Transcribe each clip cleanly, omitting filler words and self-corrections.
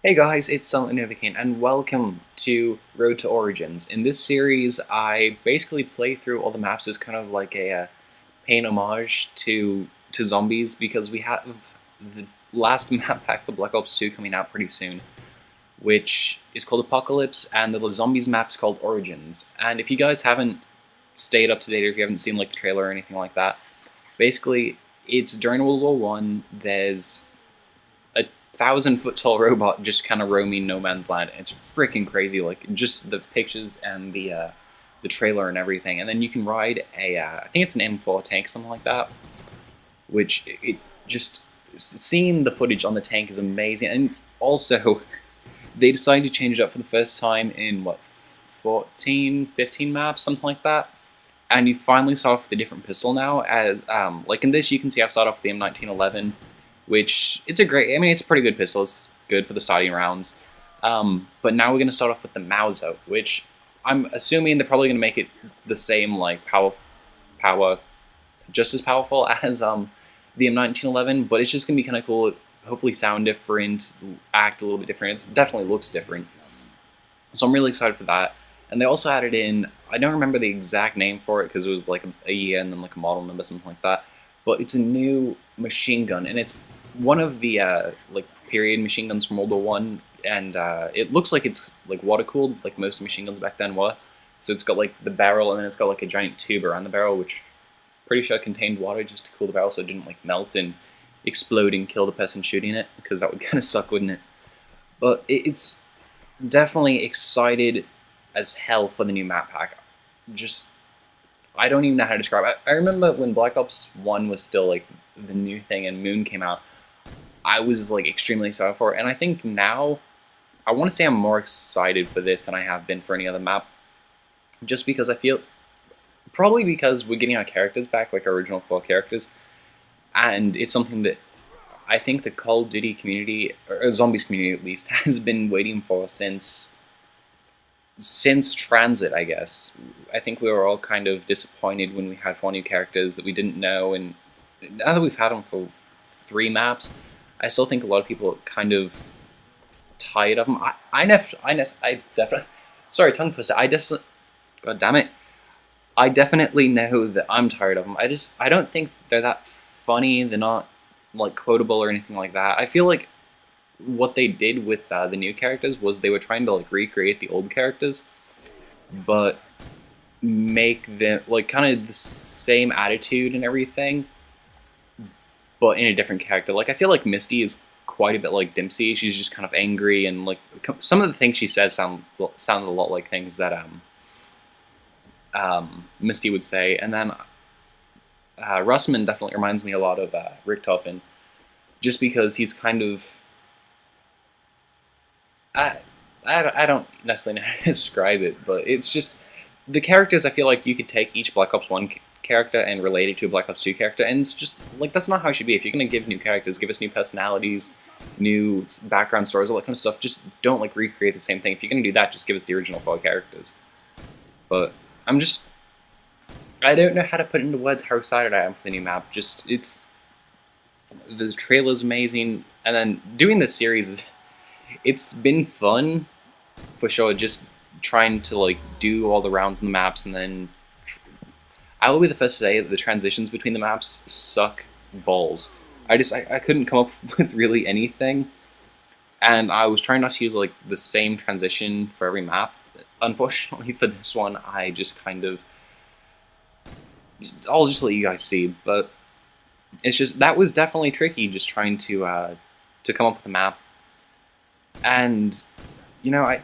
Hey guys, it's King, and welcome to Road to Origins. In this series, I basically play through all the maps as kind of like a paying homage to zombies because we have the last map pack for Black Ops 2 coming out pretty soon, which is called Apocalypse, and the zombies map's called Origins. And if you guys haven't stayed up to date, or if you haven't seen like the trailer or anything like that, basically it's during World War One. There's 1,000-foot tall robot just kind of roaming no man's land. It's freaking crazy, like just the pictures and the trailer and everything. And then you can ride a I think it's an M4 tank, something like that. Which it just seeing the footage on the tank is amazing. And also, they decided to change it up for the first time in what 14, 15 maps, something like that. And you finally start off with a different pistol now. As like in this, you can see I start off with the M1911, which it's a great. I mean, it's a pretty good pistol. It's good for the starting rounds. But now we're going to start off with the Mauser, which I'm assuming they're probably going to make it the same, like power, just as powerful as the M1911. But it's just going to be kind of cool. Hopefully, sound different, act a little bit different. It definitely looks different. So I'm really excited for that. And they also added in. I don't remember the exact name for it because it was like a year and then like a model number, something like that. But it's a new machine gun, and it's one of the like period machine guns from World War One, and it looks like it's like water cooled, like most machine guns back then were. So it's got like the barrel, and then it's got like a giant tube around the barrel, which pretty sure contained water just to cool the barrel, so it didn't like melt and explode and kill the person shooting it, because that would kind of suck, wouldn't it? But it's definitely excited as hell for the new map pack. Just I don't even know how to describe it. I remember when Black Ops 1 was still like the new thing and Moon came out, I was like extremely excited for it. And I think now, I want to say I'm more excited for this than I have been for any other map. Just because I feel, probably because we're getting our characters back, like our original 4 characters. And it's something that I think the Call of Duty community, or zombies community at least, has been waiting for since Transit, I guess. I think we were all kind of disappointed when we had 4 new characters that we didn't know, and now that we've had them for 3 maps, I still think a lot of people are kind of tired of them. I definitely, sorry, tongue twister. God damn it. I definitely know that I'm tired of them. I don't think they're that funny. They're not like quotable or anything like that. I feel like what they did with the new characters was they were trying to like recreate the old characters, but make them like kind of the same attitude and everything, but in a different character. Like I feel like Misty is quite a bit like Dempsey. She's just kind of angry, and like some of the things she says sound a lot like things that Misty would say. And then Russman definitely reminds me a lot of Richtofen, just because he's kind of I don't necessarily know how to describe it, but it's just the characters. I feel like you could take each Black Ops 1 character and relate it to a Black Ops 2 character, and it's just like that's not how it should be. If you're gonna give new characters, give us new personalities, new background stories, all that kind of stuff. Just don't like recreate the same thing. If you're gonna do that, just give us the original 4 characters. But I don't know how to put into words how excited I am for the new map. Just the trailer's amazing, and then doing this series is. It's been fun, for sure, just trying to like do all the rounds in the maps, and then I will be the first to say that the transitions between the maps suck balls. I couldn't come up with really anything, and I was trying not to use like the same transition for every map. Unfortunately for this one, I just kind of, I'll just let you guys see, but it's just, that was definitely tricky, just trying to come up with a map. And, you know,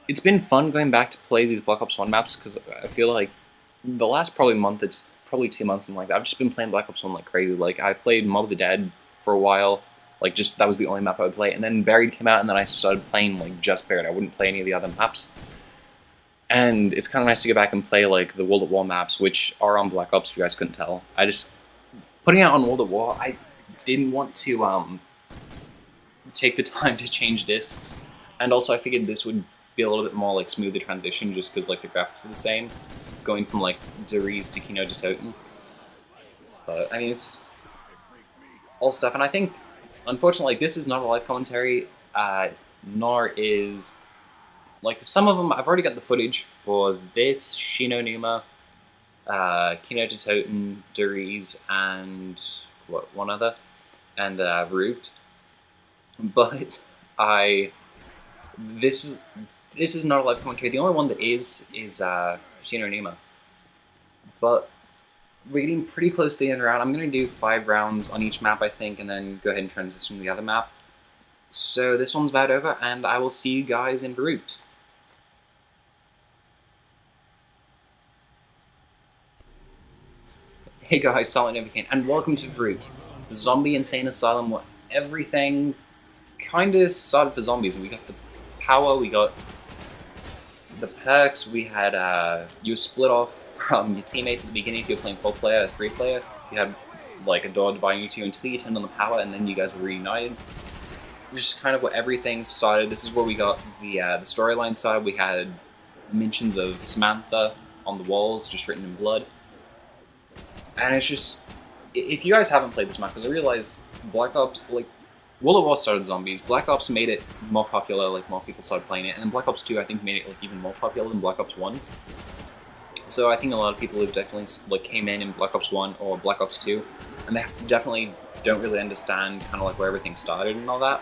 it's been fun going back to play these Black Ops 1 maps, because I feel like the last probably month, it's probably 2 months, something like that, I've just been playing Black Ops 1 like crazy. Like, I played Mob of the Dead for a while, like, just, that was the only map I would play, and then Buried came out, and then I started playing, like, just Buried. I wouldn't play any of the other maps. And it's kind of nice to go back and play, like, the World at War maps, which are on Black Ops, if you guys couldn't tell. Putting it out on World at War, I didn't want to, take the time to change discs, and also I figured this would be a little bit more like smoother transition, just because like the graphics are the same, going from like Deriz to Kino to Toten. But I mean, it's all stuff, and I think unfortunately like, this is not a live commentary. Nor is like some of them. I've already got the footage for this Shinonuma, Untoten, and what one other, and Verruckt. But I this is not a live commentary. The only one that is Shinonuma. But we're getting pretty close to the end round. I'm going to do 5 rounds on each map, I think, and then go ahead and transition to the other map. So this one's about over, and I will see you guys in Verruckt. Hey guys, Silent Overcane, and welcome to Verruckt, the zombie insane asylum where everything kind of started for zombies. And we got the power, we got the perks, we had you were split off from your teammates at the beginning if you were playing 4-player or 3-player. You had like a door dividing you two until you turned on the power, and then you guys were reunited. Which is kind of where everything started. This is where we got the storyline side. We had mentions of Samantha on the walls, just written in blood. And it's just, if you guys haven't played this map, because I realize Black Ops, like, World at War started zombies. Black Ops made it more popular, like more people started playing it, and then Black Ops 2 I think made it like even more popular than Black Ops 1. So I think a lot of people have definitely like came in Black Ops 1 or Black Ops 2, and they definitely don't really understand kind of like where everything started and all that.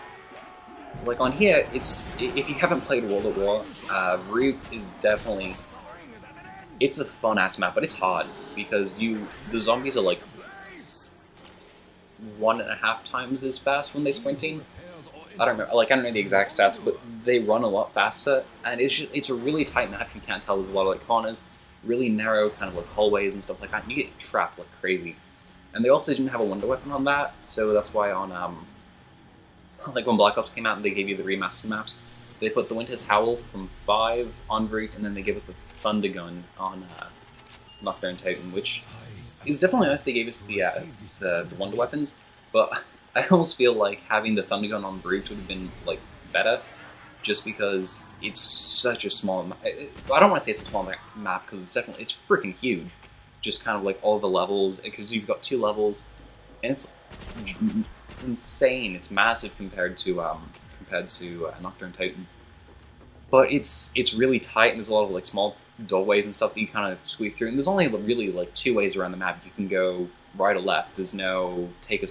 Like on here, it's if you haven't played World at War, Verruckt is definitely, it's a fun ass map, but it's hard because the zombies are like 1.5 times as fast when they're sprinting. I don't know the exact stats, but they run a lot faster, and it's a really tight map. You can't tell, there's a lot of like corners, really narrow kind of like hallways and stuff like that. And you get trapped like crazy. And they also didn't have a wonder weapon on that, so that's why on like when Black Ops came out and they gave you the remastered maps, they put the Winter's Howl from 5 on Verruckt, and then they gave us the Thunder Gun on Nacht, Untoten, which is definitely nice. They gave us the wonder weapons, but I almost feel like having the Thunder Gun on Verruckt would have been like better, just because it's such a small map. I don't want to say it's a small map because it's freaking huge. Just kind of like all the levels, because you've got 2 levels, and it's insane. It's massive compared to Nacht, Untoten. But it's really tight, and there's a lot of like small doorways and stuff that you kind of squeeze through. And there's only really like 2 ways around the map. You can go right or left. There's no take a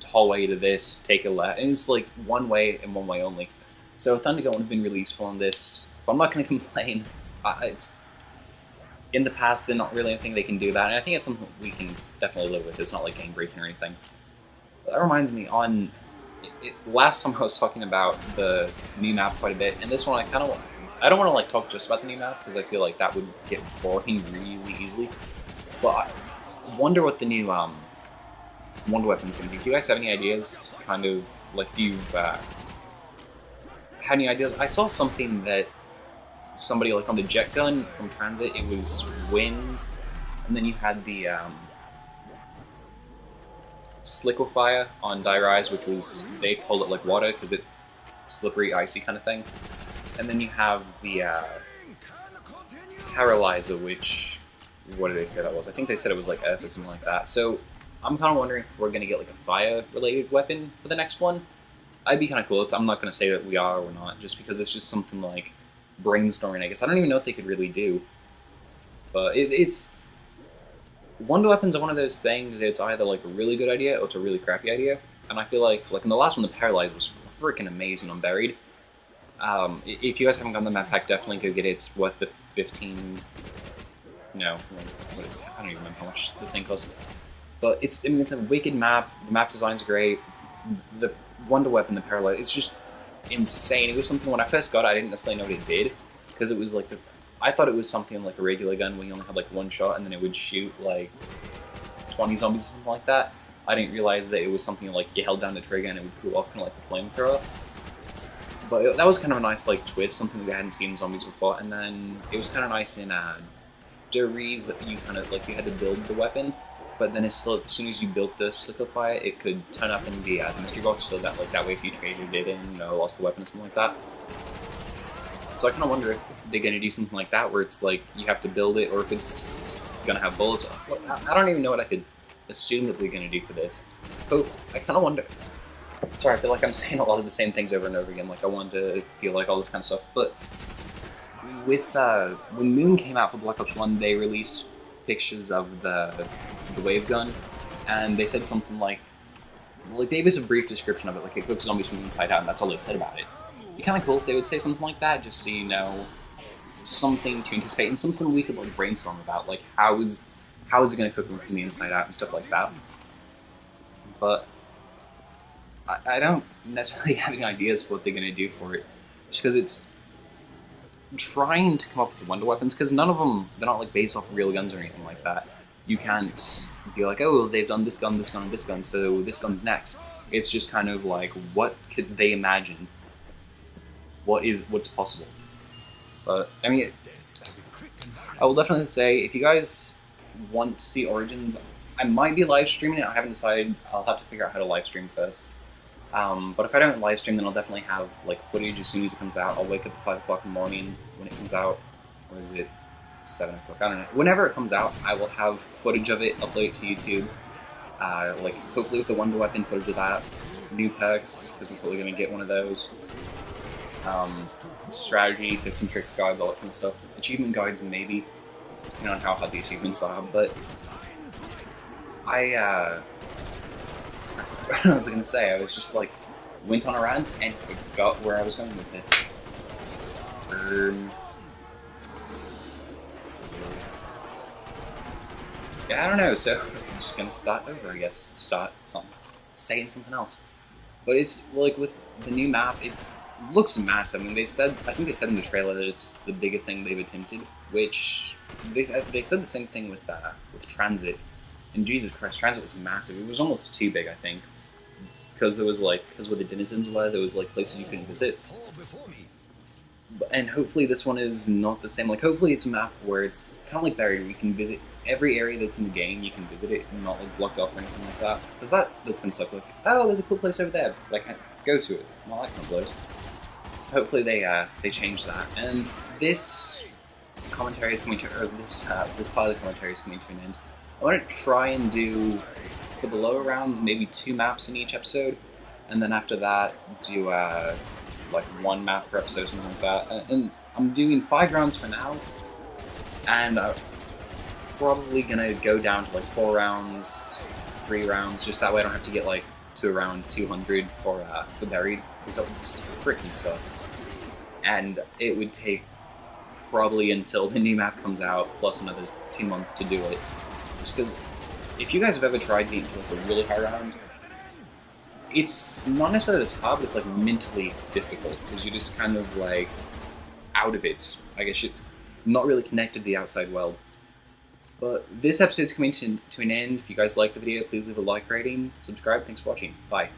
hallway to this, take a left, and it's like one way and one way only. So Thunder Gun would have been really useful on this. But I'm not going to complain. It's in the past, they're not really anything they can do that, and I think it's something we can definitely live with. It's not like game breaking or anything. That reminds me, last time I was talking about the new map quite a bit, and this one I don't want to like talk just about the new map because I feel like that would get boring really easily. But I wonder what the new wonder weapon's going to be. Do you guys have any ideas? Kind of like if you've had any ideas? I saw something that somebody like on the jet gun from Transit, it was wind, and then you had the Slickify on Die Rise, which was, they called it like water because it's slippery, icy kind of thing. And then you have the Paralyzer, which, what did they say that was? I think they said it was like Earth or something like that. So I'm kind of wondering if we're going to get like a fire-related weapon for the next one. I'd be kind of cool. I'm not going to say that we are or not, just because it's just something like brainstorming, I guess. I don't even know what they could really do. But it's... Wonder weapons are one of those things that it's either like a really good idea or it's a really crappy idea. And I feel like in the last one, the Paralyze was freaking amazing on Buried. If you guys haven't gotten the map pack, definitely go get it. It's worth the 15... No, I don't even remember how much the thing costs. But it's a wicked map. The map design's great. The Wonder Weapon, the Paralyze, it's just insane. It was something, when I first got it, I didn't necessarily know what it did, because it was like I thought it was something like a regular gun where you only had like 1 shot and then it would shoot like 20 zombies or something like that. I didn't realize that it was something like you held down the trigger and it would cool off, kind of like the flamethrower. But that was kind of a nice like twist, something that we hadn't seen in zombies before. And then it was kind of nice in Deriz that you kind of like you had to build the weapon, but then it's still, as soon as you built the Slickify, it could turn up in the mystery box, so that that way if you traded it in, lost the weapon or something like that. So I kind of wonder if they're going to do something like that, where it's like you have to build it, or if it's going to have bullets. I don't even know what I could assume that they're going to do for this. But I kind of wonder. Sorry, I feel like I'm saying a lot of the same things over and over again. Like I wanted to feel like all this kind of stuff. But with when Moon came out for Black Ops 1, they released pictures of the wave gun, and they said something like they gave us a brief description of it, like it cooks zombies from the inside out, and that's all they said about it. It'd be kind of cool if they would say something like that, just so you know, something to anticipate and something we could like brainstorm about, like how is it going to cook them from the inside out and stuff like that. But I don't necessarily have any ideas for what they're going to do for it, just because it's trying to come up with wonder weapons, because none of them, they're not like based off real guns or anything like that. You can't be like, oh, they've done this gun, this gun, and this gun, so this gun's next. It's just kind of like, what could they imagine? What's possible? But I mean, I will definitely say, if you guys want to see Origins, I might be live streaming it. I haven't decided. I'll have to figure out how to live stream first. But if I don't live stream, then I'll definitely have like footage as soon as it comes out. I'll wake up at 5 o'clock in the morning when it comes out. Or is it 7 o'clock? I don't know. Whenever it comes out, I will have footage of it, upload it to YouTube. Like hopefully with the Wonder Weapon footage of that, new perks, because we're probably going to get one of those. Strategy, tips and tricks guides, all that kind of stuff. Achievement guides, maybe, depending on how hard the achievements are. But what was I going to say? I was just like, went on a rant and forgot where I was going with it. Yeah, I don't know, so I'm just going to start over, I guess. Saying something else. But it's, like, with the new map, it looks massive. I mean, I think they said in the trailer that it's the biggest thing they've attempted, which, they said the same thing with Transit. And Jesus Christ, Transit was massive. It was almost too big, I think. Because there was, like, because where the denizens were, there was, like, places you couldn't visit. And hopefully this one is not the same. Like, hopefully it's a map where it's kind of like Barrier. You can visit every area that's in the game, you can visit it and not, like, blocked off or anything like that. Because that's going to suck. Like, oh, there's a cool place over there. Like, go to it. Well, that kind of blows. Hopefully they change that. And this commentary is coming to, or this part of the commentary is coming to an end. I want to try and do, for the lower rounds, maybe 2 maps in each episode, and then after that, do like 1 map per episode, something like that. And I'm doing 5 rounds for now, and I'm probably gonna go down to like 4 rounds, 3 rounds, just that way I don't have to get like to around 200 for Buried, because that would freaking suck. And it would take probably until the new map comes out, plus another 2 months to do it. Just because, if you guys have ever tried getting to like a really high round, it's not necessarily it's hard, but it's like mentally difficult, because you're just kind of like out of it. I guess you're not really connected to the outside world. But this episode's coming to an end. If you guys like the video, please leave a like rating, subscribe. Thanks for watching. Bye.